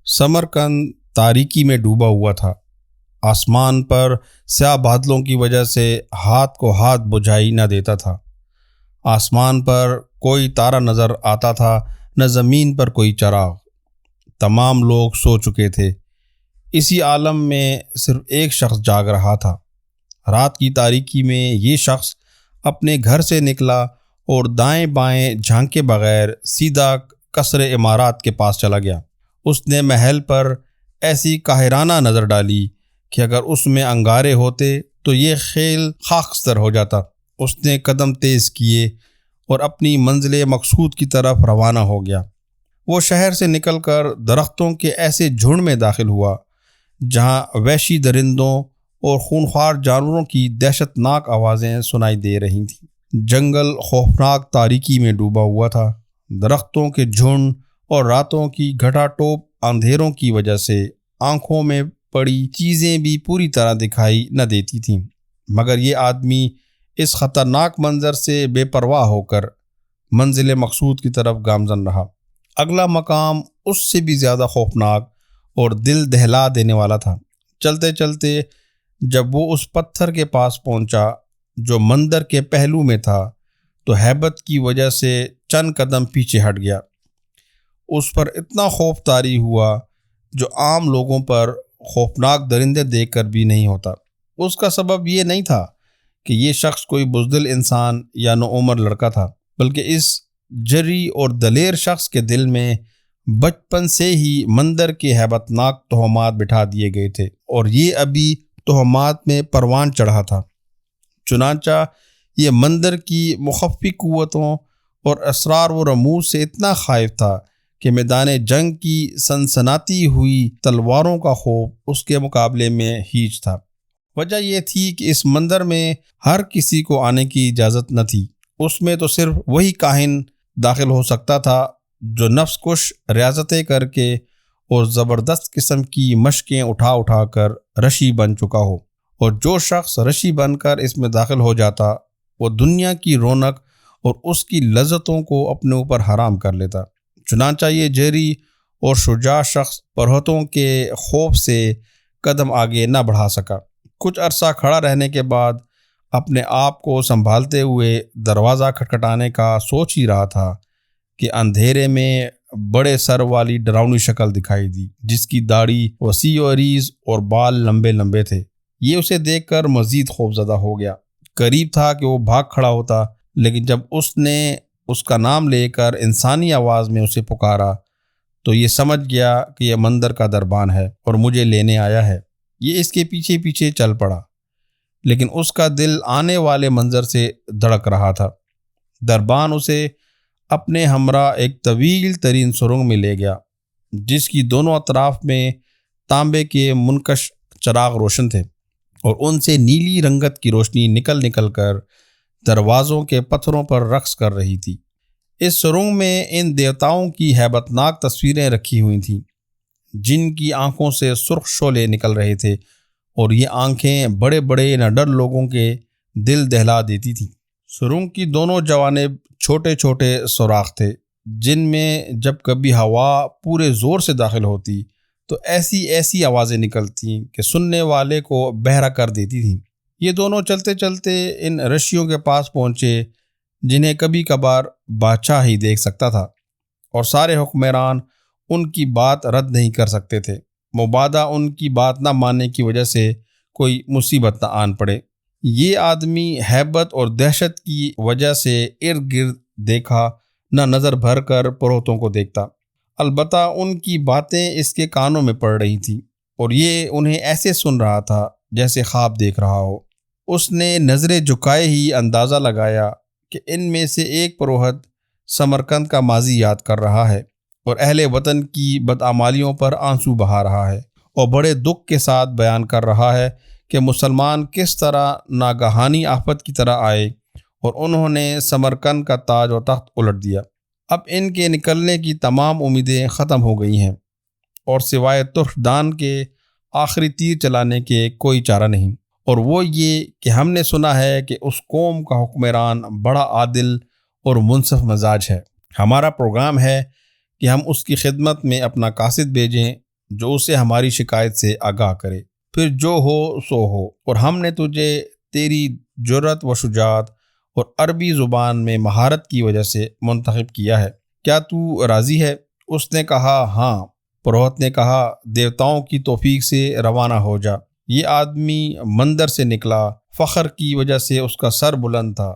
سمرقند تاریکی میں ڈوبا ہوا تھا۔ آسمان پر سیاہ بادلوں کی وجہ سے ہاتھ کو ہاتھ بجھائی نہ دیتا تھا۔ آسمان پر کوئی تارا نظر آتا تھا، نہ زمین پر کوئی چراغ۔ تمام لوگ سو چکے تھے۔ اسی عالم میں صرف ایک شخص جاگ رہا تھا۔ رات کی تاریکی میں یہ شخص اپنے گھر سے نکلا اور دائیں بائیں جھانکے بغیر سیدھا قصر عمارات کے پاس چلا گیا۔ اس نے محل پر ایسی قاہرانہ نظر ڈالی کہ اگر اس میں انگارے ہوتے تو یہ خیل خاکستر ہو جاتا۔ اس نے قدم تیز کیے اور اپنی منزل مقصود کی طرف روانہ ہو گیا۔ وہ شہر سے نکل کر درختوں کے ایسے جھنڈ میں داخل ہوا جہاں وحشی درندوں اور خونخوار جانوروں کی دہشت ناک آوازیں سنائی دے رہی تھیں۔ جنگل خوفناک تاریکی میں ڈوبا ہوا تھا۔ درختوں کے جھنڈ اور راتوں کی گھٹا ٹوپ اندھیروں کی وجہ سے آنکھوں میں پڑی چیزیں بھی پوری طرح دکھائی نہ دیتی تھیں، مگر یہ آدمی اس خطرناک منظر سے بے پرواہ ہو کر منزل مقصود کی طرف گامزن رہا۔ اگلا مقام اس سے بھی زیادہ خوفناک اور دل دہلا دینے والا تھا۔ چلتے چلتے جب وہ اس پتھر کے پاس پہنچا جو مندر کے پہلو میں تھا تو ہیبت کی وجہ سے چند قدم پیچھے ہٹ گیا۔ اس پر اتنا خوف طاری ہوا جو عام لوگوں پر خوفناک درندے دیکھ کر بھی نہیں ہوتا۔ اس کا سبب یہ نہیں تھا کہ یہ شخص کوئی بزدل انسان یا نوعمر لڑکا تھا، بلکہ اس جری اور دلیر شخص کے دل میں بچپن سے ہی مندر کے ہیبت ناک توہمات بٹھا دیے گئے تھے اور یہ ابھی توہمات میں پروان چڑھا تھا۔ چنانچہ یہ مندر کی مخفی قوتوں اور اسرار و رموز سے اتنا خائف تھا کہ میدان جنگ کی سنسناتی ہوئی تلواروں کا خوف اس کے مقابلے میں ہیچ تھا۔ وجہ یہ تھی کہ اس مندر میں ہر کسی کو آنے کی اجازت نہ تھی۔ اس میں تو صرف وہی کاہن داخل ہو سکتا تھا جو نفس کش ریاضتیں کر کے اور زبردست قسم کی مشقیں اٹھا اٹھا کر رشی بن چکا ہو، اور جو شخص رشی بن کر اس میں داخل ہو جاتا وہ دنیا کی رونق اور اس کی لذتوں کو اپنے اوپر حرام کر لیتا۔ چنانچہ یہ جری اور شجاع شخص پرہتوں کے خوف سے قدم آگے نہ بڑھا سکا۔ کچھ عرصہ کھڑا رہنے کے بعد اپنے آپ کو سنبھالتے ہوئے دروازہ کھٹکھٹانے کا سوچ ہی رہا تھا کہ اندھیرے میں بڑے سر والی ڈراؤنی شکل دکھائی دی جس کی داڑھی وسیع و عریض اور بال لمبے لمبے تھے۔ یہ اسے دیکھ کر مزید خوفزدہ ہو گیا۔ قریب تھا کہ وہ بھاگ کھڑا ہوتا، لیکن جب اس نے اس کا نام لے کر انسانی آواز میں اسے پکارا تو یہ سمجھ گیا کہ یہ مندر کا دربان ہے اور مجھے لینے آیا ہے۔ یہ اس کے پیچھے پیچھے چل پڑا، لیکن اس کا دل آنے والے منظر سے دھڑک رہا تھا۔ دربان اسے اپنے ہمراہ ایک طویل ترین سرنگ میں لے گیا جس کی دونوں اطراف میں تانبے کے منقش چراغ روشن تھے اور ان سے نیلی رنگت کی روشنی نکل نکل کر دروازوں کے پتھروں پر رقص کر رہی تھی۔ اس سرنگ میں ان دیوتاؤں کی ہیبت ناک تصویریں رکھی ہوئی تھیں جن کی آنکھوں سے سرخ شعلے نکل رہے تھے، اور یہ آنکھیں بڑے بڑے نڈر لوگوں کے دل دہلا دیتی تھیں۔ سرنگ کی دونوں جوانب چھوٹے چھوٹے سوراخ تھے جن میں جب کبھی ہوا پورے زور سے داخل ہوتی تو ایسی ایسی آوازیں نکلتیں کہ سننے والے کو بہرا کر دیتی تھیں۔ یہ دونوں چلتے چلتے ان رشیوں کے پاس پہنچے جنہیں کبھی کبھار بادشاہ ہی دیکھ سکتا تھا، اور سارے حکمران ان کی بات رد نہیں کر سکتے تھے، مبادا ان کی بات نہ ماننے کی وجہ سے کوئی مصیبت نہ آن پڑے۔ یہ آدمی ہیبت اور دہشت کی وجہ سے ارد گرد دیکھا نہ نظر بھر کر پروہتوں کو دیکھتا، البتہ ان کی باتیں اس کے کانوں میں پڑ رہی تھیں اور یہ انہیں ایسے سن رہا تھا جیسے خواب دیکھ رہا ہو۔ اس نے نظریں جھکائے ہی اندازہ لگایا کہ ان میں سے ایک پروہت سمرقند کا ماضی یاد کر رہا ہے اور اہل وطن کی بدعمالیوں پر آنسو بہا رہا ہے، اور بڑے دکھ کے ساتھ بیان کر رہا ہے کہ مسلمان کس طرح ناگہانی آفت کی طرح آئے اور انہوں نے سمرقند کا تاج و تخت الٹ دیا۔ اب ان کے نکلنے کی تمام امیدیں ختم ہو گئی ہیں اور سوائے ترک دان کے آخری تیر چلانے کے کوئی چارہ نہیں، اور وہ یہ کہ ہم نے سنا ہے کہ اس قوم کا حکمران بڑا عادل اور منصف مزاج ہے۔ ہمارا پروگرام ہے کہ ہم اس کی خدمت میں اپنا قاصد بھیجیں جو اسے ہماری شکایت سے آگاہ کرے، پھر جو ہو سو ہو، اور ہم نے تجھے تیری جرأت و شجاعت اور عربی زبان میں مہارت کی وجہ سے منتخب کیا ہے، کیا تو راضی ہے؟ اس نے کہا ہاں۔ پروہت نے کہا دیوتاؤں کی توفیق سے روانہ ہو جا۔ یہ آدمی مندر سے نکلا، فخر کی وجہ سے اس کا سر بلند تھا،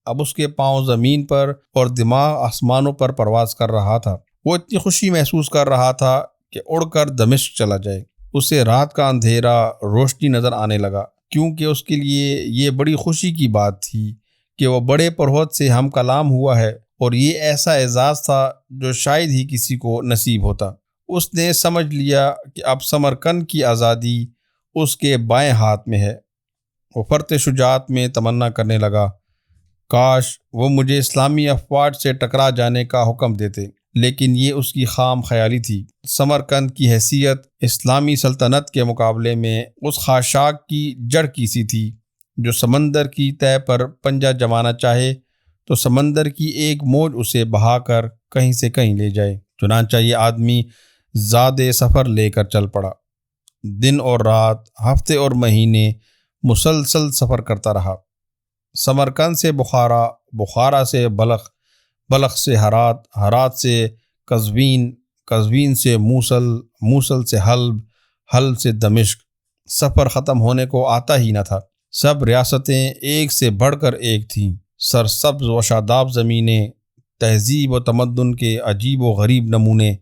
اب اس کے پاؤں زمین پر اور دماغ آسمانوں پر پرواز کر رہا تھا۔ وہ اتنی خوشی محسوس کر رہا تھا کہ اڑ کر دمشق چلا جائے۔ اسے رات کا اندھیرا روشنی نظر آنے لگا، کیونکہ اس کے لیے یہ بڑی خوشی کی بات تھی کہ وہ بڑے پروہت سے ہم کلام ہوا ہے، اور یہ ایسا اعزاز تھا جو شاید ہی کسی کو نصیب ہوتا۔ اس نے سمجھ لیا کہ اب سمرقند کی آزادی اس کے بائیں ہاتھ میں ہے۔ وہ فرط شجاعت میں تمنا کرنے لگا، کاش وہ مجھے اسلامی افواج سے ٹکرا جانے کا حکم دیتے، لیکن یہ اس کی خام خیالی تھی۔ سمرقند کی حیثیت اسلامی سلطنت کے مقابلے میں اس خاشاک کی جڑ کی سی تھی جو سمندر کی تہہ پر پنجہ جمانا چاہے تو سمندر کی ایک موج اسے بہا کر کہیں سے کہیں لے جائے۔ چنانچہ یہ آدمی زاد سفر لے کر چل پڑا۔ دن اور رات، ہفتے اور مہینے مسلسل سفر کرتا رہا۔ سمرقند سے بخارا، بخارا سے بلخ، بلخ سے ہرات، ہرات سے قزوین، قزوین سے موصل، موصل سے حلب، حلب سے دمشق۔ سفر ختم ہونے کو آتا ہی نہ تھا۔ سب ریاستیں ایک سے بڑھ کر ایک تھیں، سرسبز و شاداب زمینیں، تہذیب و تمدن کے عجیب و غریب نمونے،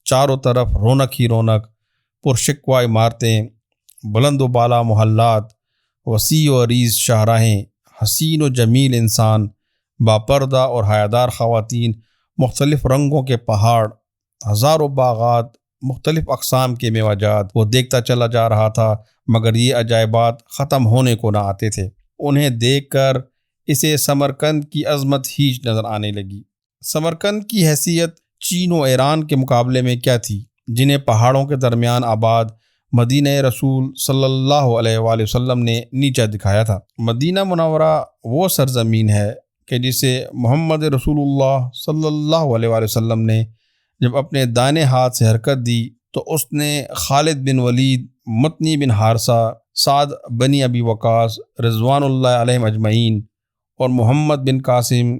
چاروں طرف رونق ہی رونق، پرشکوہ عمارتیں، بلند و بالا محلات، وسیع و عریض شاہراہیں، حسین و جمیل انسان، باپردہ اور حیادار خواتین، مختلف رنگوں کے پہاڑ، ہزاروں باغات، مختلف اقسام کے میوہ جات۔ وہ دیکھتا چلا جا رہا تھا، مگر یہ عجائبات ختم ہونے کو نہ آتے تھے۔ انہیں دیکھ کر اسے سمرقند کی عظمت ہیچ نظر آنے لگی۔ سمرقند کی حیثیت چین و ایران کے مقابلے میں کیا تھی، جنہیں پہاڑوں کے درمیان آباد مدینہ رسول صلی اللہ علیہ وآلہ وسلم نے نیچا دکھایا تھا۔ مدینہ منورہ وہ سرزمین ہے کہ جسے محمد رسول اللہ صلی اللہ علیہ وآلہ وسلم نے جب اپنے دائیں ہاتھ سے حرکت دی تو اس نے خالد بن ولید، مطنی بن حارثہ، سعد بن ابی وقاص رضوان اللہ علیہم اجمعین، اور محمد بن قاسم،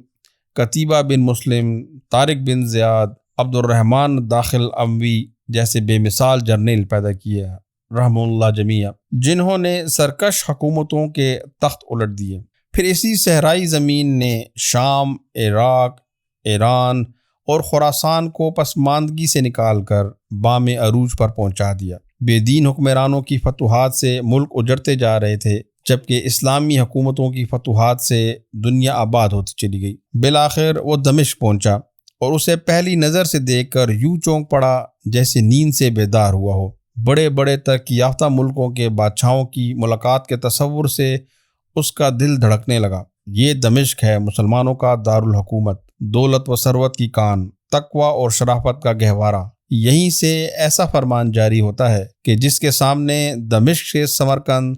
قتیبہ بن مسلم، طارق بن زیاد، عبد الرحمن داخل اموی جیسے بے مثال جرنیل پیدا کیے رحم اللہ جمیعہ، جنہوں نے سرکش حکومتوں کے تخت الٹ دیے۔ پھر اسی صحرائی زمین نے شام، عراق، ایران اور خراسان کو پسماندگی سے نکال کر بام عروج پر پہنچا دیا۔ بے دین حکمرانوں کی فتوحات سے ملک اجڑتے جا رہے تھے، جبکہ اسلامی حکومتوں کی فتوحات سے دنیا آباد ہوتی چلی گئی۔ بالآخر وہ دمشق پہنچا اور اسے پہلی نظر سے دیکھ کر یوں چونک پڑا جیسے نیند سے بیدار ہوا ہو۔ بڑے بڑے ترقی یافتہ ملکوں کے بادشاہوں کی ملاقات کے تصور سے اس کا دل دھڑکنے لگا۔ یہ دمشق ہے مسلمانوں کا دارالحکومت، دولت و ثروت کی کان، تقوی اور شرافت کا گہوارہ۔ یہیں سے ایسا فرمان جاری ہوتا ہے کہ جس کے سامنے دمشق سے سمرقند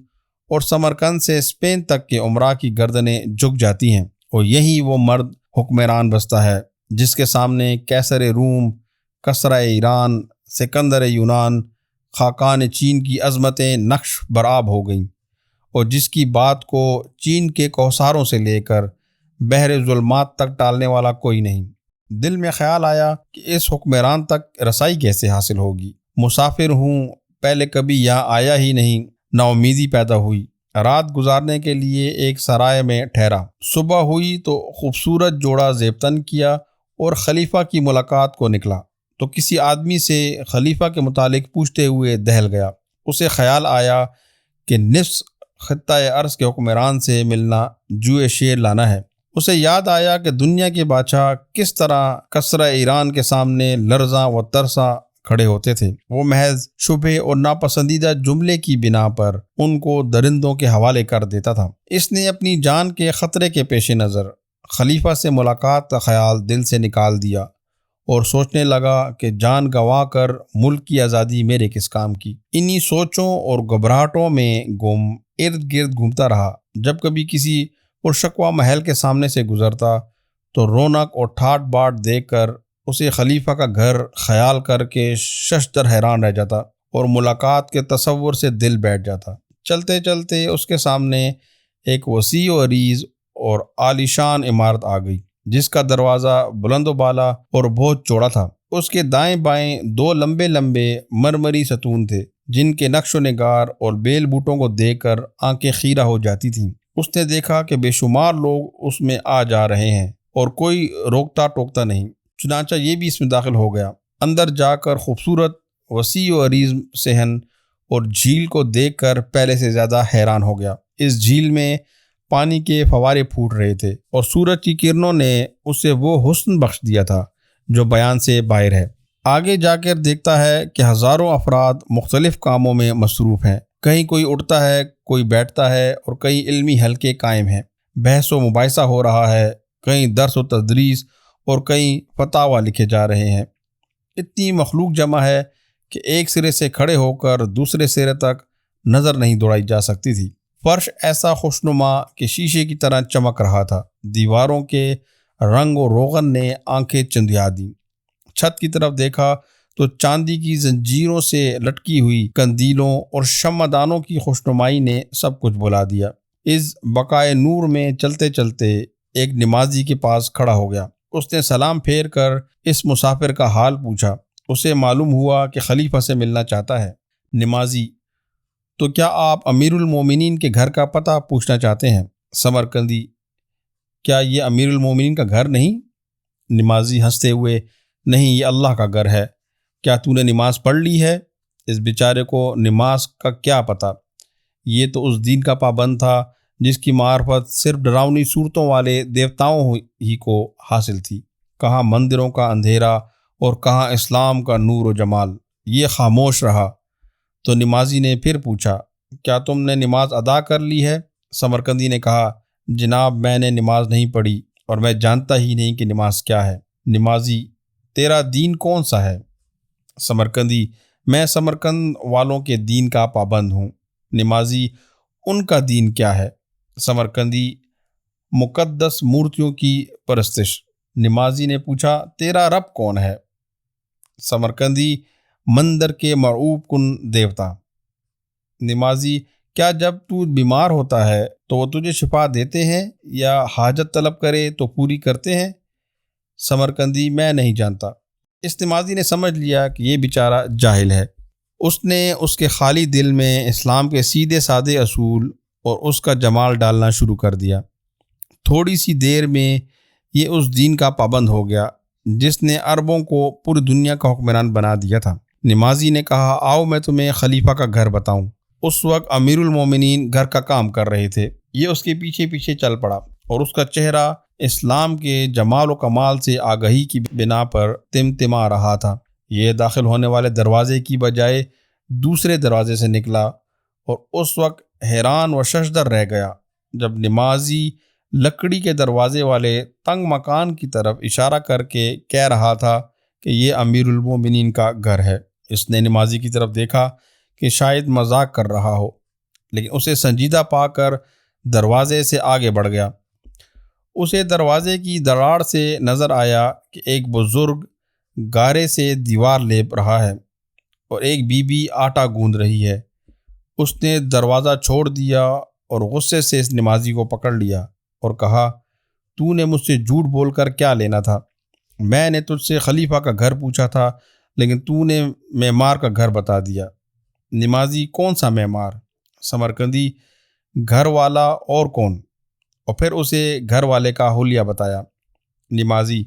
اور سمرقند سے اسپین تک کے امراء کی گردنیں جھک جاتی ہیں، اور یہی وہ مرد حکمران بستا ہے جس کے سامنے کیسر روم، کسرا ایران، سکندر یونان، خاقان چین کی عظمتیں نقش برآب ہو گئیں، اور جس کی بات کو چین کے کوثاروں سے لے کر بحر ظلمات تک ٹالنے والا کوئی نہیں۔ دل میں خیال آیا کہ اس حکمران تک رسائی کیسے حاصل ہوگی۔ مسافر ہوں، پہلے کبھی یہاں آیا ہی نہیں، نا امیدی پیدا ہوئی۔ رات گزارنے کے لیے ایک سرائے میں ٹھہرا۔ صبح ہوئی تو خوبصورت جوڑا زیبتن کیا اور خلیفہ کی ملاقات کو نکلا تو کسی آدمی سے خلیفہ کے متعلق پوچھتے ہوئے دہل گیا۔ اسے خیال آیا کہ نصف خطہ ارض کے حکمران سے ملنا جوئے شیر لانا ہے۔ اسے یاد آیا کہ دنیا کے بادشاہ کس طرح کسرا ایران کے سامنے لرزاں و ترساں کھڑے ہوتے تھے۔ وہ محض شبہ اور ناپسندیدہ جملے کی بنا پر ان کو درندوں کے حوالے کر دیتا تھا۔ اس نے اپنی جان کے خطرے کے پیش نظر خلیفہ سے ملاقات کا خیال دل سے نکال دیا اور سوچنے لگا کہ جان گنوا کر ملک کی آزادی میرے کس کام کی۔ انہی سوچوں اور گھبراہٹوں میں گم ارد گرد گھومتا رہا۔ جب کبھی کسی پرشکوہ محل کے سامنے سے گزرتا تو رونق اور ٹھاٹ باٹ دیکھ کر اسے خلیفہ کا گھر خیال کر کے ششدر حیران رہ جاتا اور ملاقات کے تصور سے دل بیٹھ جاتا۔ چلتے چلتے اس کے سامنے ایک وسیع و عریض اور عالیشان عمارت آ گئی، جس کا دروازہ بلند و بالا اور بہت چوڑا تھا۔ اس کے دائیں بائیں دو لمبے لمبے مرمری ستون تھے، جن کے نقش و نگار اور بیل بوٹوں کو دیکھ کر آنکھیں خیرہ ہو جاتی تھیں۔ اس نے دیکھا کہ بے شمار لوگ اس میں آ جا رہے ہیں اور کوئی روکتا ٹوکتا نہیں، چنانچہ یہ بھی اس میں داخل ہو گیا۔ اندر جا کر خوبصورت وسیع و عریض صحن اور جھیل کو دیکھ کر پہلے سے زیادہ حیران ہو گیا۔ اس جھیل میں پانی کے فوارے پھوٹ رہے تھے اور سورج کی کرنوں نے اسے وہ حسن بخش دیا تھا جو بیان سے باہر ہے۔ آگے جا کر دیکھتا ہے کہ ہزاروں افراد مختلف کاموں میں مصروف ہیں، کہیں کوئی اٹھتا ہے، کوئی بیٹھتا ہے اور کئی علمی حلقے قائم ہیں، بحث و مباحثہ ہو رہا ہے، کہیں درس و تدریس اور کئی فتاویٰ لکھے جا رہے ہیں۔ اتنی مخلوق جمع ہے کہ ایک سرے سے کھڑے ہو کر دوسرے سرے تک نظر نہیں دوڑائی جا سکتی تھی۔ فرش ایسا خوشنما کہ شیشے کی طرح چمک رہا تھا، دیواروں کے رنگ و روغن نے آنکھیں چندھیا دیں۔ چھت کی طرف دیکھا تو چاندی کی زنجیروں سے لٹکی ہوئی قندیلوں اور شمعدانوں کی خوشنمائی نے سب کچھ بھلا دیا۔ اس بقائے نور میں چلتے چلتے ایک نمازی کے پاس کھڑا ہو گیا۔ اس نے سلام پھیر کر اس مسافر کا حال پوچھا۔ اسے معلوم ہوا کہ خلیفہ سے ملنا چاہتا ہے۔ نمازی: تو کیا آپ امیر المومنین کے گھر کا پتہ پوچھنا چاہتے ہیں؟ سمرقندی: کیا یہ امیر المومنین کا گھر نہیں؟ نمازی ہنستے ہوئے: نہیں، یہ اللہ کا گھر ہے۔ کیا تو نے نماز پڑھ لی ہے؟ اس بیچارے کو نماز کا کیا پتہ، یہ تو اس دین کا پابند تھا جس کی معرفت صرف ڈراؤنی صورتوں والے دیوتاؤں ہی کو حاصل تھی۔ کہاں مندروں کا اندھیرا اور کہاں اسلام کا نور و جمال۔ یہ خاموش رہا تو نمازی نے پھر پوچھا: کیا تم نے نماز ادا کر لی ہے؟ سمرقندی نے کہا: جناب، میں نے نماز نہیں پڑھی اور میں جانتا ہی نہیں کہ نماز کیا ہے۔ نمازی: تیرا دین کون سا ہے؟ سمرقندی: میں سمرقند والوں کے دین کا پابند ہوں۔ نمازی: ان کا دین کیا ہے؟ سمرقندی: مقدس مورتیوں کی پرستش۔ نمازی نے پوچھا: تیرا رب کون ہے؟ سمرقندی: مندر کے مرعوب کن دیوتا۔ نمازی: کیا جب تو بیمار ہوتا ہے تو وہ تجھے شفا دیتے ہیں یا حاجت طلب کرے تو پوری کرتے ہیں؟ سمرقندی: میں نہیں جانتا۔ اس نمازی نے سمجھ لیا کہ یہ بیچارہ جاہل ہے۔ اس نے اس کے خالی دل میں اسلام کے سیدھے سادے اصول اور اس کا جمال ڈالنا شروع کر دیا۔ تھوڑی سی دیر میں یہ اس دین کا پابند ہو گیا جس نے عربوں کو پوری دنیا کا حکمران بنا دیا تھا۔ نمازی نے کہا: آؤ میں تمہیں خلیفہ کا گھر بتاؤں۔ اس وقت امیر المومنین گھر کا کام کر رہے تھے۔ یہ اس کے پیچھے پیچھے چل پڑا اور اس کا چہرہ اسلام کے جمال و کمال سے آگہی کی بنا پر تمتما رہا تھا۔ یہ داخل ہونے والے دروازے کی بجائے دوسرے دروازے سے نکلا اور اس وقت حیران و ششدر رہ گیا جب نمازی لکڑی کے دروازے والے تنگ مکان کی طرف اشارہ کر کے کہہ رہا تھا کہ یہ امیر المومنین کا گھر ہے۔ اس نے نمازی کی طرف دیکھا کہ شاید مذاق کر رہا ہو، لیکن اسے سنجیدہ پا کر دروازے سے آگے بڑھ گیا۔ اسے دروازے کی دراڑ سے نظر آیا کہ ایک بزرگ گارے سے دیوار لیپ رہا ہے اور ایک بی بی آٹا گوندھ رہی ہے۔ اس نے دروازہ چھوڑ دیا اور غصے سے اس نمازی کو پکڑ لیا اور کہا: تو نے مجھ سے جھوٹ بول کر کیا لینا تھا؟ میں نے تجھ سے خلیفہ کا گھر پوچھا تھا، لیکن تو نے معمار کا گھر بتا دیا۔ نمازی: کون سا معمار؟ سمرقندی: گھر والا اور کون؟ اور پھر اسے گھر والے کا حلیہ بتایا۔ نمازی: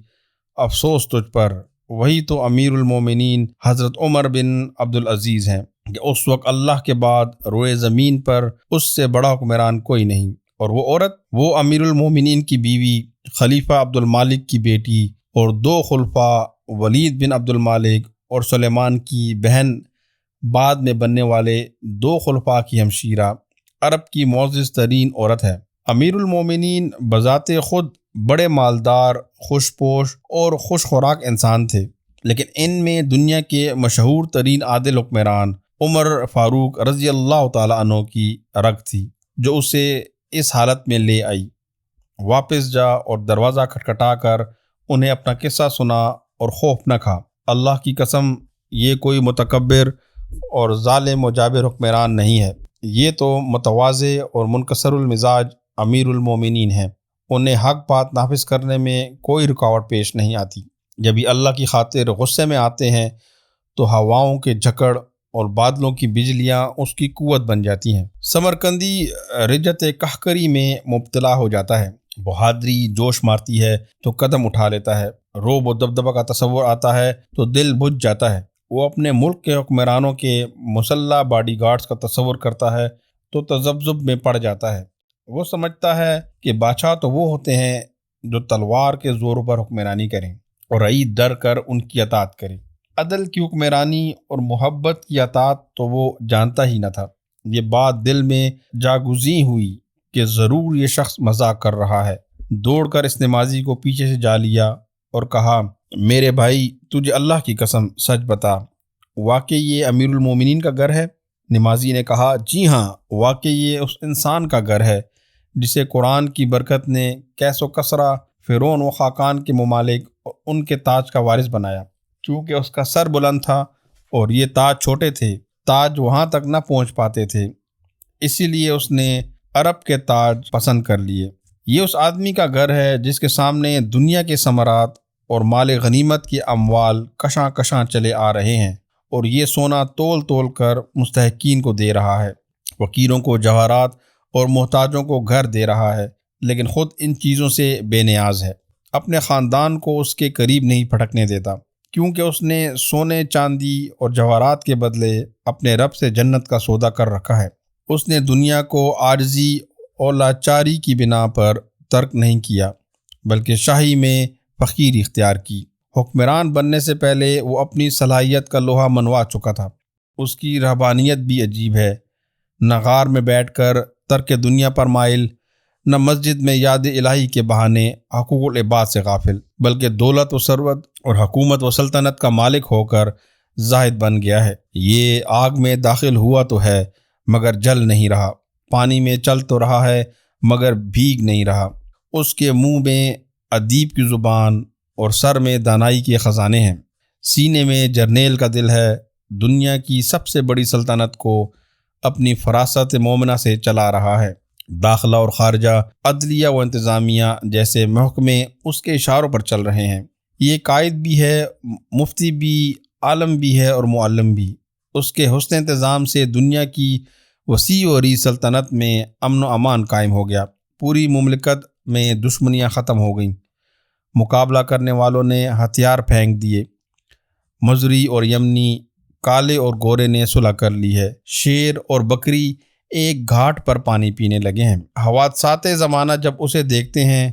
افسوس تجھ پر، وہی تو امیر المومنین حضرت عمر بن عبدالعزیز ہیں کہ اس وقت اللہ کے بعد روئے زمین پر اس سے بڑا حکمران کوئی نہیں۔ اور وہ عورت، وہ امیر المومنین کی بیوی، خلیفہ عبد المالک کی بیٹی اور دو خلفاء ولید بن عبد المالک اور سلیمان کی بہن، بعد میں بننے والے دو خلفاء کی ہمشیرہ، عرب کی معزز ترین عورت ہے۔ امیر المومنین بذات خود بڑے مالدار، خوش پوش اور خوش خوراک انسان تھے، لیکن ان میں دنیا کے مشہور ترین عادل حکمران عمر فاروق رضی اللہ تعالیٰ عنہ کی رگ تھی، جو اسے اس حالت میں لے آئی۔ واپس جا اور دروازہ کھٹکھٹا کر انہیں اپنا قصہ سنا اور خوف نہ کھا۔ اللہ کی قسم یہ کوئی متکبر اور ظالم و جابر حکمران نہیں ہے، یہ تو متواضع اور منکسر المزاج امیر المومنین ہیں۔ انہیں حق بات نافذ کرنے میں کوئی رکاوٹ پیش نہیں آتی۔ جبھی اللہ کی خاطر غصے میں آتے ہیں تو ہواؤں کے جھکڑ اور بادلوں کی بجلیاں اس کی قوت بن جاتی ہیں۔ سمرقندی رجت قہقری میں مبتلا ہو جاتا ہے، بہادری جوش مارتی ہے تو قدم اٹھا لیتا ہے، رعب و دبدبہ کا تصور آتا ہے تو دل بجھ جاتا ہے۔ وہ اپنے ملک کے حکمرانوں کے مسلح باڈی گارڈز کا تصور کرتا ہے تو تذبذب میں پڑ جاتا ہے۔ وہ سمجھتا ہے کہ بادشاہ تو وہ ہوتے ہیں جو تلوار کے زور پر حکمرانی کریں اور رعیت ڈر کر ان کی اطاعت کرے۔ عدل کی حکمرانی اور محبت کی اطاعت تو وہ جانتا ہی نہ تھا۔ یہ بات دل میں جاگزیں ہوئی کہ ضرور یہ شخص مذاق کر رہا ہے۔ دوڑ کر اس نمازی کو پیچھے سے جا لیا اور کہا، میرے بھائی تجھے اللہ کی قسم سچ بتا، واقعی یہ امیر المومنین کا گھر ہے؟ نمازی نے کہا، جی ہاں، واقعی یہ اس انسان کا گھر ہے جسے قرآن کی برکت نے کیس و کسرا، فرعون و خاقان کے ممالک اور ان کے تاج کا وارث بنایا۔ چونکہ اس کا سر بلند تھا اور یہ تاج چھوٹے تھے، تاج وہاں تک نہ پہنچ پاتے تھے، اسی لیے اس نے عرب کے تاج پسند کر لیے۔ یہ اس آدمی کا گھر ہے جس کے سامنے دنیا کے ثمرات اور مال غنیمت کے اموال کشاں کشاں چلے آ رہے ہیں، اور یہ سونا تول تول کر مستحقین کو دے رہا ہے، فقیروں کو جواہرات اور محتاجوں کو گھر دے رہا ہے، لیکن خود ان چیزوں سے بے نیاز ہے۔ اپنے خاندان کو اس کے قریب نہیں پھٹکنے دیتا، کیونکہ اس نے سونے چاندی اور جواہرات کے بدلے اپنے رب سے جنت کا سودا کر رکھا ہے۔ اس نے دنیا کو عاجزی اور لاچاری کی بنا پر ترک نہیں کیا، بلکہ شاہی میں فقیر اختیار کی۔ حکمران بننے سے پہلے وہ اپنی صلاحیت کا لوہا منوا چکا تھا۔ اس کی رہبانیت بھی عجیب ہے، نہ غار میں بیٹھ کر ترک دنیا پر مائل، نہ مسجد میں یاد الہی کے بہانے حقوق العباد سے غافل، بلکہ دولت و ثروت اور حکومت و سلطنت کا مالک ہو کر زاہد بن گیا ہے۔ یہ آگ میں داخل ہوا تو ہے مگر جل نہیں رہا، پانی میں چل تو رہا ہے مگر بھیگ نہیں رہا۔ اس کے منہ میں ادیب کی زبان اور سر میں دانائی کے خزانے ہیں، سینے میں جرنیل کا دل ہے، دنیا کی سب سے بڑی سلطنت کو اپنی فراست مومنہ سے چلا رہا ہے۔ داخلہ اور خارجہ، عدلیہ و انتظامیہ جیسے محکمے اس کے اشاروں پر چل رہے ہیں۔ یہ قائد بھی ہے، مفتی بھی، عالم بھی ہے اور معلم بھی۔ اس کے حسن انتظام سے دنیا کی وسیع و عریض سلطنت میں امن و امان قائم ہو گیا، پوری مملکت میں دشمنیاں ختم ہو گئیں، مقابلہ کرنے والوں نے ہتھیار پھینک دیے، مزری اور یمنی، کالے اور گورے نے صلح کر لی ہے، شیر اور بکری ایک گھاٹ پر پانی پینے لگے ہیں۔ حوادثات زمانہ جب اسے دیکھتے ہیں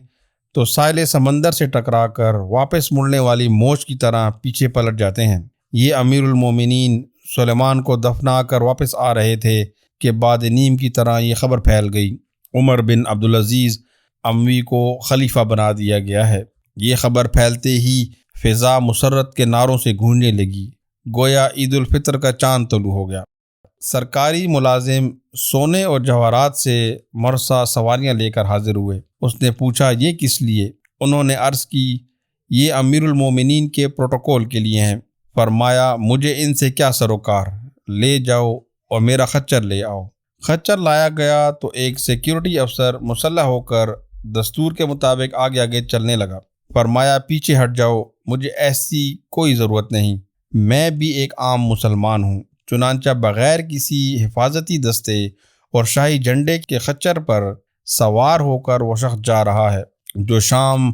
تو ساحل سمندر سے ٹکرا کر واپس مڑنے والی موج کی طرح پیچھے پلٹ جاتے ہیں۔ یہ امیر المومنین سلیمان کو دفنا کر واپس آ رہے تھے کہ بعد نیم کی طرح یہ خبر پھیل گئی، عمر بن عبدالعزیز اموی کو خلیفہ بنا دیا گیا ہے۔ یہ خبر پھیلتے ہی فضا مسرت کے نعروں سے گونجنے لگی، گویا عید الفطر کا چاند طلوع ہو گیا۔ سرکاری ملازم سونے اور جواہرات سے مرصع سواریاں لے کر حاضر ہوئے۔ اس نے پوچھا، یہ کس لیے؟ انہوں نے عرض کی، یہ امیر المومنین کے پروٹوکول کے لیے ہیں۔ فرمایا، مجھے ان سے کیا سروکار، لے جاؤ اور میرا خچر لے آؤ۔ خچر لایا گیا تو ایک سیکیورٹی افسر مسلح ہو کر دستور کے مطابق آگے آگے چلنے لگا۔ فرمایا، پیچھے ہٹ جاؤ، مجھے ایسی کوئی ضرورت نہیں، میں بھی ایک عام مسلمان ہوں۔ چنانچہ بغیر کسی حفاظتی دستے اور شاہی جھنڈے کے خچر پر سوار ہو کر وہ شخص جا رہا ہے جو شام،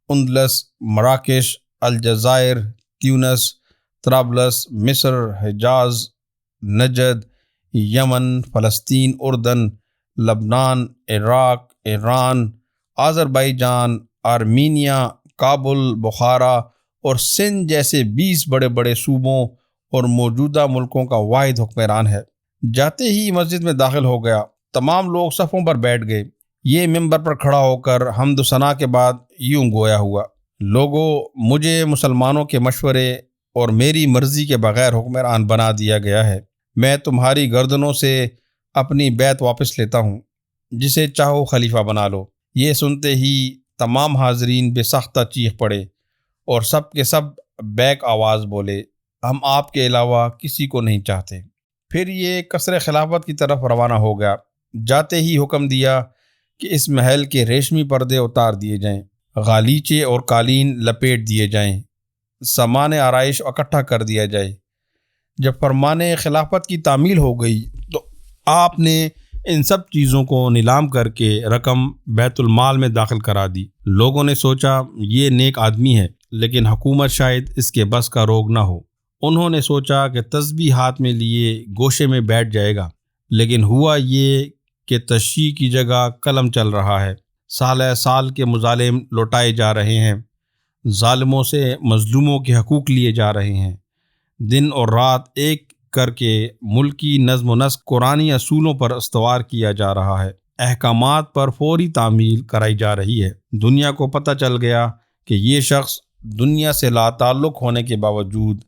اندلس، مراکش، الجزائر، تیونس، طرابلس، مصر، حجاز، نجد، یمن، فلسطین، اردن، لبنان، عراق، ایران، آذربائیجان، آرمینیا، کابل، بخارا اور سندھ جیسے 20 بڑے بڑے صوبوں اور موجودہ ملکوں کا واحد حکمران ہے۔ جاتے ہی مسجد میں داخل ہو گیا، تمام لوگ صفوں پر بیٹھ گئے۔ یہ ممبر پر کھڑا ہو کر حمد و ثنا کے بعد یوں گویا ہوا، لوگو، مجھے مسلمانوں کے مشورے اور میری مرضی کے بغیر حکمران بنا دیا گیا ہے۔ میں تمہاری گردنوں سے اپنی بیعت واپس لیتا ہوں، جسے چاہو خلیفہ بنا لو۔ یہ سنتے ہی تمام حاضرین بے ساختہ چیخ پڑے اور سب کے سب بیک آواز بولے، ہم آپ کے علاوہ کسی کو نہیں چاہتے۔ پھر یہ قصر خلافت کی طرف روانہ ہو گیا۔ جاتے ہی حکم دیا کہ اس محل کے ریشمی پردے اتار دیے جائیں، غالیچے اور قالین لپیٹ دیے جائیں، سامان آرائش اکٹھا کر دیا جائے۔ جب فرمان خلافت کی تعمیل ہو گئی تو آپ نے ان سب چیزوں کو نیلام کر کے رقم بیت المال میں داخل کرا دی۔ لوگوں نے سوچا یہ نیک آدمی ہے، لیکن حکومت شاید اس کے بس کا روگ نہ ہو۔ انہوں نے سوچا کہ تسبیح ہاتھ میں لیے گوشے میں بیٹھ جائے گا، لیکن ہوا یہ کہ تشیع کی جگہ قلم چل رہا ہے۔ سال سال کے مظالم لوٹائے جا رہے ہیں، ظالموں سے مظلوموں کے حقوق لیے جا رہے ہیں۔ دن اور رات ایک کر کے ملکی نظم و نسق قرآنی اصولوں پر استوار کیا جا رہا ہے، احکامات پر فوری تعمیل کرائی جا رہی ہے۔ دنیا کو پتہ چل گیا کہ یہ شخص دنیا سے لا تعلق ہونے کے باوجود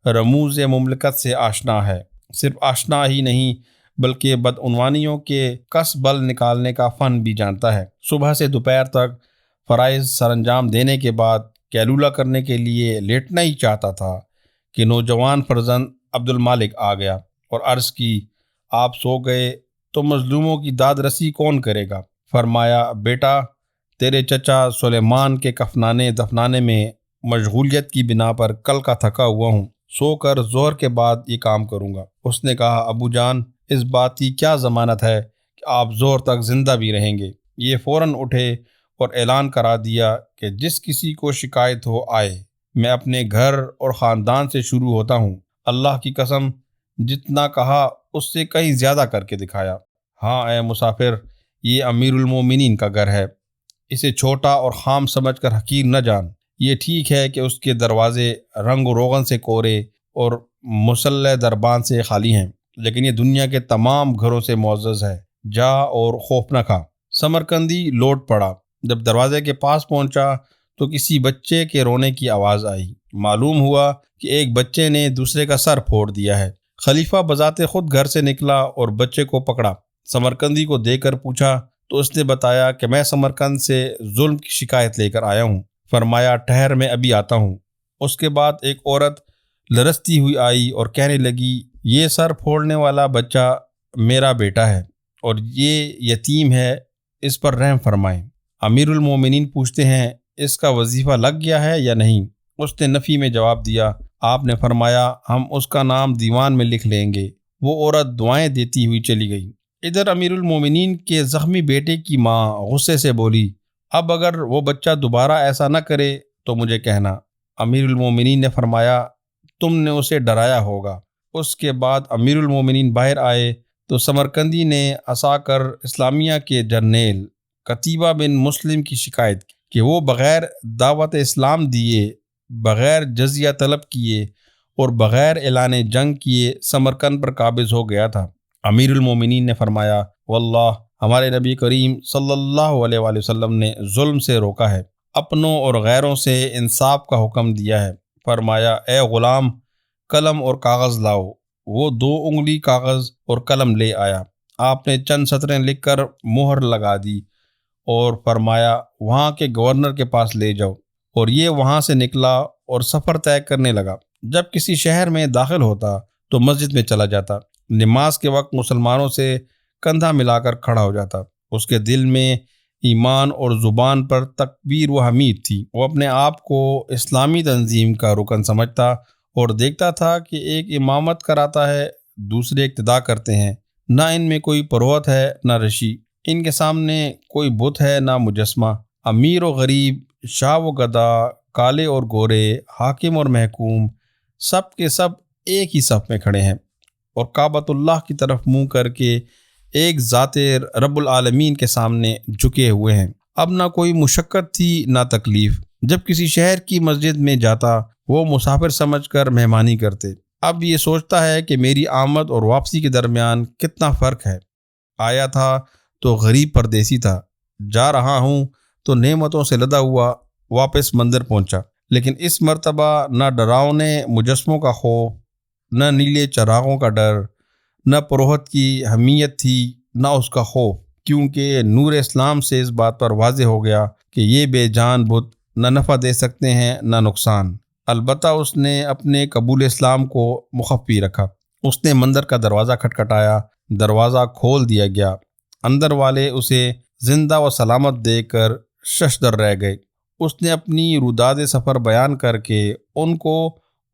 رموز مملکت سے آشنا ہے۔ صرف آشنا ہی نہیں بلکہ بدعنوانیوں کے کس بل نکالنے کا فن بھی جانتا ہے۔ صبح سے دوپہر تک فرائض سر انجام دینے کے بعد قیلولہ کرنے کے لیے لیٹنا ہی چاہتا تھا کہ نوجوان فرزند عبد المالک آ گیا اور عرض کی، آپ سو گئے تو مظلوموں کی داد رسی کون کرے گا؟ فرمایا، بیٹا تیرے چچا سلیمان کے کفنانے دفنانے میں مشغولیت کی بنا پر کل کا تھکا ہوا ہوں، سو کر ظہر کے بعد یہ کام کروں گا۔ اس نے کہا، ابو جان اس بات کی کیا ضمانت ہے کہ آپ ظہر تک زندہ بھی رہیں گے؟ یہ فوراً اٹھے اور اعلان کرا دیا کہ جس کسی کو شکایت ہو آئے، میں اپنے گھر اور خاندان سے شروع ہوتا ہوں۔ اللہ کی قسم جتنا کہا اس سے کہیں زیادہ کر کے دکھایا۔ ہاں اے مسافر، یہ امیر المومنین کا گھر ہے، اسے چھوٹا اور خام سمجھ کر حقیر نہ جان۔ یہ ٹھیک ہے کہ اس کے دروازے رنگ و روغن سے کورے اور مسلح دربان سے خالی ہیں، لیکن یہ دنیا کے تمام گھروں سے معزز ہے۔ جا اور خوف نہ کھا۔ سمرقندی لوٹ پڑا۔ جب دروازے کے پاس پہنچا تو کسی بچے کے رونے کی آواز آئی۔ معلوم ہوا کہ ایک بچے نے دوسرے کا سر پھوڑ دیا ہے۔ خلیفہ بذات خود گھر سے نکلا اور بچے کو پکڑا۔ سمرقندی کو دیکھ کر پوچھا تو اس نے بتایا کہ میں سمرقند سے ظلم کی شکایت لے کر آیا ہوں۔ فرمایا، ٹھہر میں ابھی آتا ہوں۔ اس کے بعد ایک عورت لرزتی ہوئی آئی اور کہنے لگی، یہ سر پھوڑنے والا بچہ میرا بیٹا ہے اور یہ یتیم ہے، اس پر رحم فرمائیں۔ امیر المومنین پوچھتے ہیں، اس کا وظیفہ لگ گیا ہے یا نہیں؟ اس نے نفی میں جواب دیا۔ آپ نے فرمایا، ہم اس کا نام دیوان میں لکھ لیں گے۔ وہ عورت دعائیں دیتی ہوئی چلی گئی۔ ادھر امیر المومنین کے زخمی بیٹے کی ماں غصے سے بولی، اب اگر وہ بچہ دوبارہ ایسا نہ کرے تو مجھے کہنا۔ امیر المومنین نے فرمایا، تم نے اسے ڈرایا ہوگا۔ اس کے بعد امیر المومنین باہر آئے تو سمرقندی نے عصا کر اسلامیہ کے جرنیل قتیبہ بن مسلم کی شکایت کی کہ وہ بغیر دعوت اسلام دیے، بغیر جزیہ طلب کیے اور بغیر اعلان جنگ کیے سمرقند پر قابض ہو گیا تھا۔ امیر المومنین نے فرمایا، واللہ ہمارے نبی کریم صلی اللہ علیہ وآلہ وسلم نے ظلم سے روکا ہے، اپنوں اور غیروں سے انصاف کا حکم دیا ہے۔ فرمایا، اے غلام قلم اور کاغذ لاؤ۔ وہ 2 انگلی کاغذ اور قلم لے آیا۔ آپ نے چند سطریں لکھ کر مہر لگا دی اور فرمایا، وہاں کے گورنر کے پاس لے جاؤ۔ اور یہ وہاں سے نکلا اور سفر طے کرنے لگا۔ جب کسی شہر میں داخل ہوتا تو مسجد میں چلا جاتا، نماز کے وقت مسلمانوں سے کندھا ملا کر کھڑا ہو جاتا۔ اس کے دل میں ایمان اور زبان پر تکبیر و حمید تھی۔ وہ اپنے آپ کو اسلامی تنظیم کا رکن سمجھتا اور دیکھتا تھا کہ ایک امامت کراتا ہے، دوسرے اقتداء کرتے ہیں، نہ ان میں کوئی پروہت ہے نہ رشی، ان کے سامنے کوئی بت ہے نہ مجسمہ۔ امیر و غریب، شاہ و گدا، کالے اور گورے، حاکم اور محکوم، سب کے سب ایک ہی صف میں کھڑے ہیں اور کعبۃ اللہ کی طرف منہ کر کے ایک ذات رب العالمین کے سامنے جھکے ہوئے ہیں۔ اب نہ کوئی مشقت تھی نہ تکلیف۔ جب کسی شہر کی مسجد میں جاتا وہ مسافر سمجھ کر مہمانی کرتے۔ اب یہ سوچتا ہے کہ میری آمد اور واپسی کے درمیان کتنا فرق ہے۔ آیا تھا تو غریب پردیسی تھا، جا رہا ہوں تو نعمتوں سے لدا ہوا واپس مندر پہنچا۔ لیکن اس مرتبہ نہ ڈراؤنے مجسموں کا خوف، نہ نیلے چراغوں کا ڈر، نہ پروہت کی حمیت تھی نہ اس کا خوف، کیونکہ نور اسلام سے اس بات پر واضح ہو گیا کہ یہ بے جان بت نہ نفع دے سکتے ہیں نہ نقصان۔ البتہ اس نے اپنے قبول اسلام کو مخفی رکھا۔ اس نے مندر کا دروازہ کھٹکھٹایا، دروازہ کھول دیا گیا۔ اندر والے اسے زندہ و سلامت دیکھ کر ششدر رہ گئے۔ اس نے اپنی روداد سفر بیان کر کے ان کو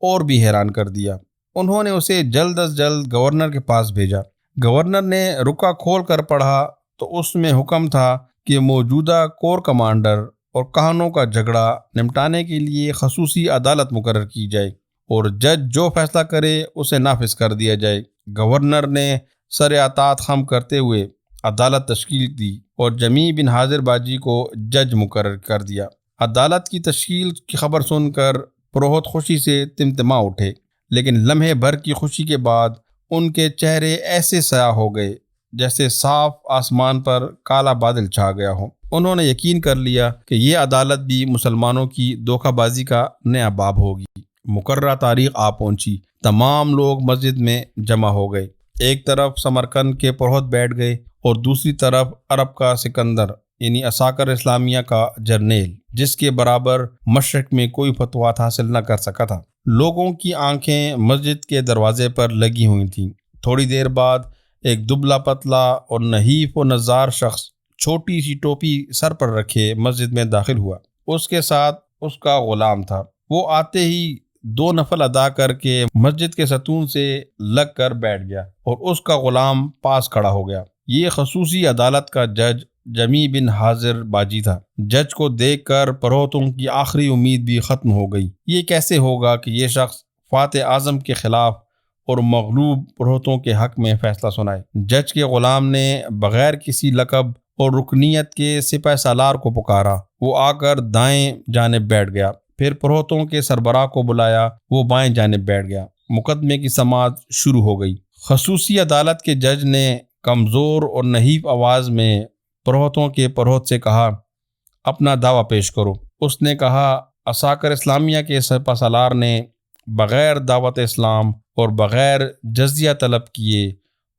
اور بھی حیران کر دیا۔ انہوں نے اسے جلد از جلد گورنر کے پاس بھیجا۔ گورنر نے رکا کھول کر پڑھا تو اس میں حکم تھا کہ موجودہ کور کمانڈر اور کہانوں کا جھگڑا نمٹانے کے لیے خصوصی عدالت مقرر کی جائے اور جج جو فیصلہ کرے اسے نافذ کر دیا جائے۔ گورنر نے سر اطاعت خم کرتے ہوئے عدالت تشکیل دی اور جمیع بن حاضر باجی کو جج مقرر کر دیا۔ عدالت کی تشکیل کی خبر سن کر پروہت خوشی سے تمتما اٹھے، لیکن لمحے بھر کی خوشی کے بعد ان کے چہرے ایسے سیاہ ہو گئے جیسے صاف آسمان پر کالا بادل چھا گیا ہو۔ انہوں نے یقین کر لیا کہ یہ عدالت بھی مسلمانوں کی دھوکہ بازی کا نیا باب ہوگی۔ مقررہ تاریخ آ پہنچی۔ تمام لوگ مسجد میں جمع ہو گئے۔ ایک طرف سمرقند کے پروہت بیٹھ گئے اور دوسری طرف عرب کا سکندر یعنی عساکر اسلامیہ کا جرنیل، جس کے برابر مشرق میں کوئی فتوحات حاصل نہ کر سکا تھا۔ لوگوں کی آنکھیں مسجد کے دروازے پر لگی ہوئی تھیں۔ تھوڑی دیر بعد ایک دبلا پتلا اور نحیف و نزار شخص چھوٹی سی ٹوپی سر پر رکھے مسجد میں داخل ہوا۔ اس کے ساتھ اس کا غلام تھا۔ وہ آتے ہی 2 نفل ادا کر کے مسجد کے ستون سے لگ کر بیٹھ گیا اور اس کا غلام پاس کھڑا ہو گیا۔ یہ خصوصی عدالت کا جج جمیع بن حاضر باجی تھا۔ جج کو دیکھ کر پروہتوں کی آخری امید بھی ختم ہو گئی۔ یہ کیسے ہوگا کہ یہ شخص فاتح اعظم کے خلاف اور مغلوب پروہتوں کے حق میں فیصلہ سنائے؟ جج کے غلام نے بغیر کسی لقب اور رکنیت کے سپہ سالار کو پکارا۔ وہ آ کر دائیں جانب بیٹھ گیا۔ پھر پروہتوں کے سربراہ کو بلایا، وہ بائیں جانب بیٹھ گیا۔ مقدمے کی سماعت شروع ہو گئی۔ خصوصی عدالت کے جج نے کمزور اور نحیف آواز میں پروہتوں کے پروہت سے کہا، اپنا دعویٰ پیش کرو۔ اس نے کہا، عساکر اسلامیہ کے سپہ سالار نے بغیر دعوت اسلام اور بغیر جزیہ طلب کیے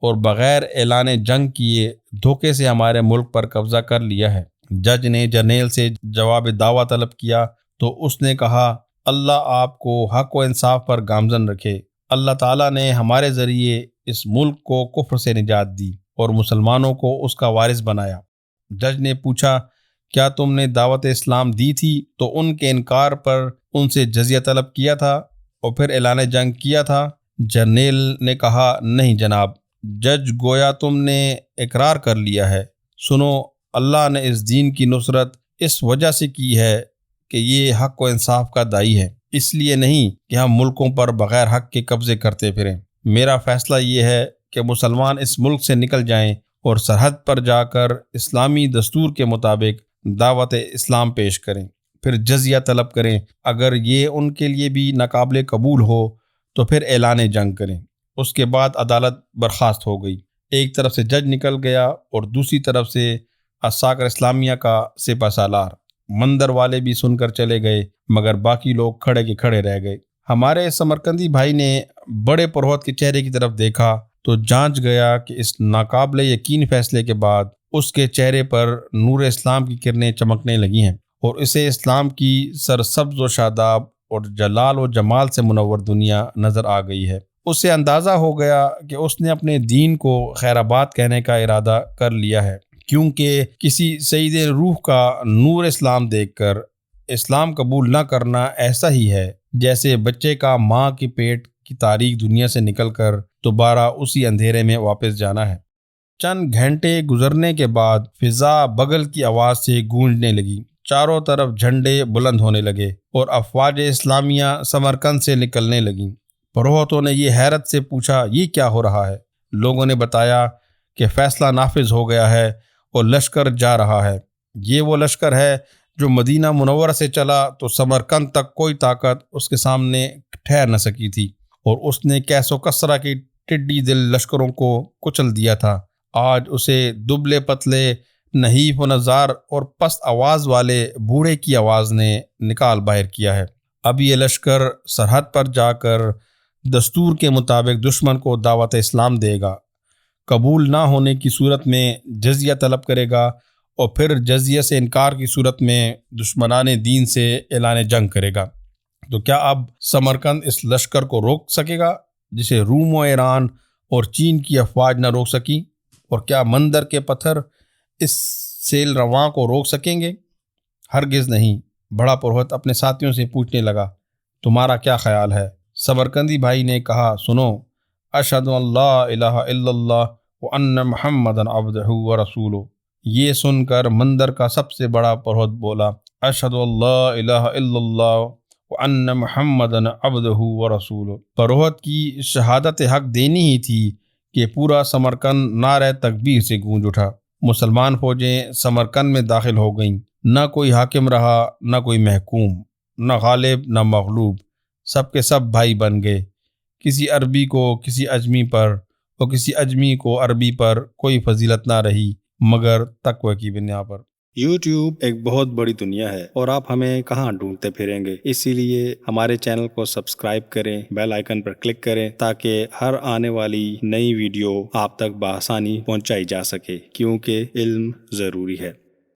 اور بغیر اعلان جنگ کیے دھوکے سے ہمارے ملک پر قبضہ کر لیا ہے۔ جج نے جرنیل سے جواب دعویٰ طلب کیا تو اس نے کہا، اللہ آپ کو حق و انصاف پر گامزن رکھے۔ اللہ تعالیٰ نے ہمارے ذریعے اس ملک کو کفر سے نجات دی اور مسلمانوں کو اس کا وارث بنایا۔ جج نے پوچھا، کیا تم نے دعوت اسلام دی تھی تو ان کے انکار پر ان سے جزیہ طلب کیا تھا اور پھر اعلان جنگ کیا تھا؟ جرنیل نے کہا، نہیں جناب۔ جج، گویا تم نے اقرار کر لیا ہے۔ سنو، اللہ نے اس دین کی نصرت اس وجہ سے کی ہے کہ یہ حق و انصاف کا داعی ہے، اس لیے نہیں کہ ہم ملکوں پر بغیر حق کے قبضے کرتے پھریں۔ میرا فیصلہ یہ ہے کہ مسلمان اس ملک سے نکل جائیں اور سرحد پر جا کر اسلامی دستور کے مطابق دعوت اسلام پیش کریں، پھر جزیہ طلب کریں۔ اگر یہ ان کے لیے بھی ناقابل قبول ہو تو پھر اعلان جنگ کریں۔ اس کے بعد عدالت برخاست ہو گئی۔ ایک طرف سے جج نکل گیا اور دوسری طرف سے عساکر اسلامیہ کا سپہ سالار۔ مندر والے بھی سن کر چلے گئے، مگر باقی لوگ کھڑے کے کھڑے رہ گئے۔ ہمارے سمرقندی بھائی نے بڑے پروہت کے چہرے کی طرف دیکھا تو جانچ گیا کہ اس ناقابل یقین فیصلے کے بعد اس کے چہرے پر نور اسلام کی کرنیں چمکنے لگی ہیں اور اسے اسلام کی سرسبز و شاداب اور جلال و جمال سے منور دنیا نظر آ گئی ہے۔ اسے اندازہ ہو گیا کہ اس نے اپنے دین کو خیرآباد کہنے کا ارادہ کر لیا ہے، کیونکہ کسی سید روح کا نور اسلام دیکھ کر اسلام قبول نہ کرنا ایسا ہی ہے جیسے بچے کا ماں کے پیٹ کی تاریک دنیا سے نکل کر دوبارہ اسی اندھیرے میں واپس جانا ہے۔ چند گھنٹے گزرنے کے بعد فضا بغل کی آواز سے گونجنے لگی۔ چاروں طرف جھنڈے بلند ہونے لگے اور افواج اسلامیہ سمرقند سے نکلنے لگیں۔ پروہتوں نے یہ حیرت سے پوچھا، یہ کیا ہو رہا ہے؟ لوگوں نے بتایا کہ فیصلہ نافذ ہو گیا ہے اور لشکر جا رہا ہے۔ یہ وہ لشکر ہے جو مدینہ منورہ سے چلا تو سمرقند تک کوئی طاقت اس کے سامنے ٹھہر نہ سکی تھی اور اس نے کیس و کسرہ کی ٹڈی دل لشکروں کو کچل دیا تھا۔ آج اسے دبلے پتلے، نحیف و نزار اور پست آواز والے بوڑھے کی آواز نے نکال باہر کیا ہے۔ اب یہ لشکر سرحد پر جا کر دستور کے مطابق دشمن کو دعوت اسلام دے گا، قبول نہ ہونے کی صورت میں جزیہ طلب کرے گا اور پھر جزیہ سے انکار کی صورت میں دشمنان دین سے اعلان جنگ کرے گا۔ تو کیا اب سمرقند اس لشکر کو روک سکے گا جسے روم و ایران اور چین کی افواج نہ روک سکیں؟ اور کیا مندر کے پتھر اس سیل رواں کو روک سکیں گے؟ ہرگز نہیں۔ بڑا پروہت اپنے ساتھیوں سے پوچھنے لگا، تمہارا کیا خیال ہے؟ سمرقندی بھائی نے کہا، سنو، اشہد ان لا الہ الا اللہ وان محمد عبدہ ورسولہ۔ یہ سن کر مندر کا سب سے بڑا پروہت بولا، اشہد ان لا الہ الا اللہ وان محمد عبدہ ورسولہ۔ پروہت کی شہادت حق دینی ہی تھی کہ پورا سمرقند نعرہ تکبیر سے گونج اٹھا۔ مسلمان فوجیں سمرقند میں داخل ہو گئیں۔ نہ کوئی حاکم رہا، نہ کوئی محکوم، نہ غالب نہ مغلوب، سب کے سب بھائی بن گئے۔ کسی عربی کو کسی اجمی پر اور کسی اجمی کو عربی پر کوئی فضیلت نہ رہی مگر تقوی کی بنا پر۔ یوٹیوب ایک بہت بڑی دنیا ہے اور آپ ہمیں کہاں ڈھونڈتے پھریں گے، اسی لیے ہمارے چینل کو سبسکرائب کریں، بیل آئیکن پر کلک کریں تاکہ ہر آنے والی نئی ویڈیو آپ تک بآسانی پہنچائی جا سکے، کیونکہ علم ضروری ہے۔